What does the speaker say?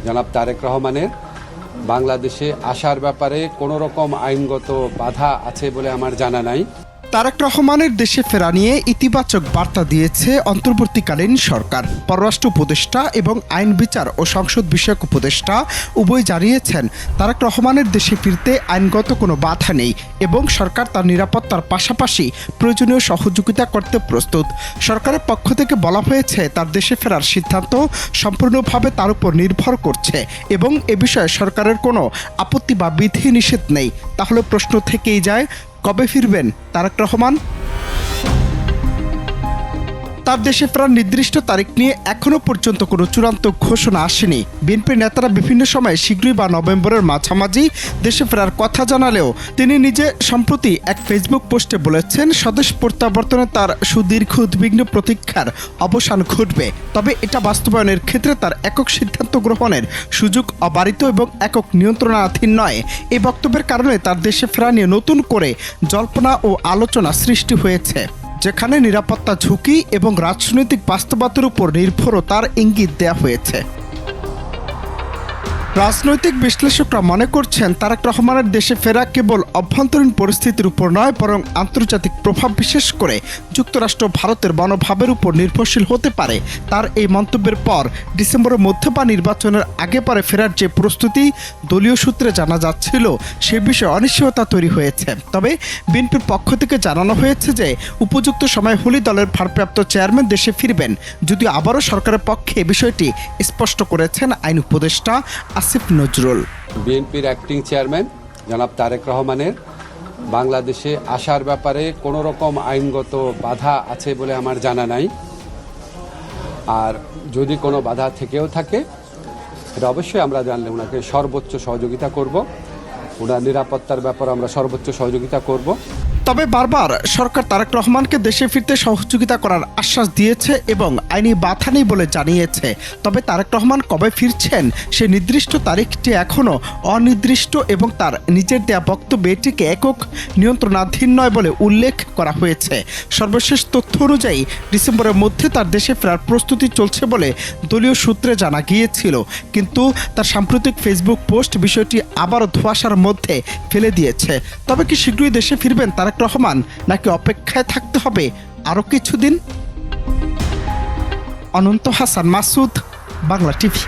জনাব তারেক রহমানের বাংলাদেশে আসার ব্যাপারে কোনো রকম আইনগত বাধা আছে বলে আমার জানা নাই। তারেক রহমানের দেশে ফেরা নিয়ে ইতিবাচক বার্তা দিয়েছে অন্তর্বর্তীকালীন সরকার। পররাষ্ট্র উপদেষ্টা এবং আইন বিচার ও সংসদ বিষয়ক উপদেষ্টা উভয় জানিয়েছেন তারেক রহমানের দেশে ফিরতে আইনগত কোনো বাধা নেই এবং সরকার তার নিরাপত্তার পাশাপাশি প্রয়োজনীয় সহযোগিতা করতে প্রস্তুত। সরকারের পক্ষ থেকে বলা হয়েছে তার দেশে ফেরার সিদ্ধান্ত সম্পূর্ণভাবে তার উপর নির্ভর করছে এবং এ বিষয়ে সরকারের কোনো আপত্তি বা বিধি নিষেধ নেই। তাহলে প্রশ্ন থেকেই যায়, কবে ফিরবেন তারেক রহমান? তার দেশে ফেরার নির্দিষ্ট তারিখ নিয়ে এখনো পর্যন্ত কোনো চূড়ান্ত ঘোষণা আসেনি। বিএনপির নেতারা বিভিন্ন সময় শীঘ্রই বা নভেম্বরের মাঝামাঝি দেশে ফেরার কথা জানালেও তিনি নিজে সম্প্রতি এক ফেসবুক পোস্টে বলেছেন স্বদেশ প্রত্যাবর্তনে তার সুদীর্ঘ উদ্বিগ্ন প্রতীক্ষার অবসান ঘটবে। তবে এটা বাস্তবায়নের ক্ষেত্রে তার একক সিদ্ধান্ত গ্রহণের সুযোগ অবারিত এবং একক নিয়ন্ত্রণাধীন নয়। এই বক্তব্যের কারণে তার দেশে ফেরা নিয়ে নতুন করে জল্পনা ও আলোচনা সৃষ্টি হয়েছে, যেখানে নিরাপত্তা ঝুঁকি এবং রাজনৈতিক বাস্তবতার উপর নির্ভরতার ইঙ্গিত দেওয়া হয়েছে। রাজনৈতিক বিশ্লেষকরা মনে করছেন তারেক রহমানের দেশে ফেরা কেবল অভ্যন্তরীণ পরিস্থিতির উপর নয়, বরং আন্তর্জাতিক প্রভাব, বিশেষ করে যুক্তরাষ্ট্র ভারতের মনোভাবের উপর নির্ভরশীল হতে পারে। তার এই মন্তব্যের পর ডিসেম্বরের মধ্যে বা নির্বাচনের আগে পরে ফেরার যে প্রস্তুতি দলীয় সূত্রে জানা যাচ্ছিল সে বিষয়ে অনিশ্চয়তা তৈরি হয়েছে। তবে বিএনপির পক্ষ থেকে জানানো হয়েছে যে উপযুক্ত সময় হলে দলের ভারপ্রাপ্ত চেয়ারম্যান দেশে ফিরবেন, যদিও আবারও সরকারের পক্ষে বিষয়টি স্পষ্ট করেছেন আইন উপদেষ্টা আসিফ নজরুল। বিএনপির অ্যাক্টিং চেয়ারম্যান জনাব তারেক রহমানের বাংলাদেশে আসার ব্যাপারে কোনো রকম আইনগত বাধা আছে বলে আমার জানা নাই। আর যদি কোনো বাধা থেকেও থাকে এটা অবশ্যই আমরা জানলে ওনাকে সর্বোচ্চ সহযোগিতা করব, ওনার নিরাপত্তার ব্যাপারে আমরা সর্বোচ্চ সহযোগিতা করব। তবে বারবার সরকার তারেক রহমানকে দেশে ফিরতে সহযোগিতা করার আশ্বাস দিয়েছে এবং আইনি বাধা নেই বলে জানিয়েছে। তবে তারেক রহমান কবে ফিরছেন সে নির্দিষ্ট তারিখটি এখনও অনির্দিষ্ট এবং তার নিজের দেয়া বক্তব্যে এটিকে একক নিয়ন্ত্রণাধীন নয় বলে উল্লেখ করা হয়েছে। সর্বশেষ তথ্য অনুযায়ী ডিসেম্বরের মধ্যে তার দেশে ফেরার প্রস্তুতি চলছে বলে দলীয় সূত্রে জানা গিয়েছিল, কিন্তু তার সাম্প্রতিক ফেসবুক পোস্ট বিষয়টি আবারও ধোঁয়াশার মধ্যে ফেলে দিয়েছে। তবে কি শীঘ্রই দেশে ফিরবেন তারেক রহমান, নাকি অপেক্ষায় থাকতে হবে আরও কিছুদিন? অনন্ত হাসান মাসুদ, বাংলা টিভি।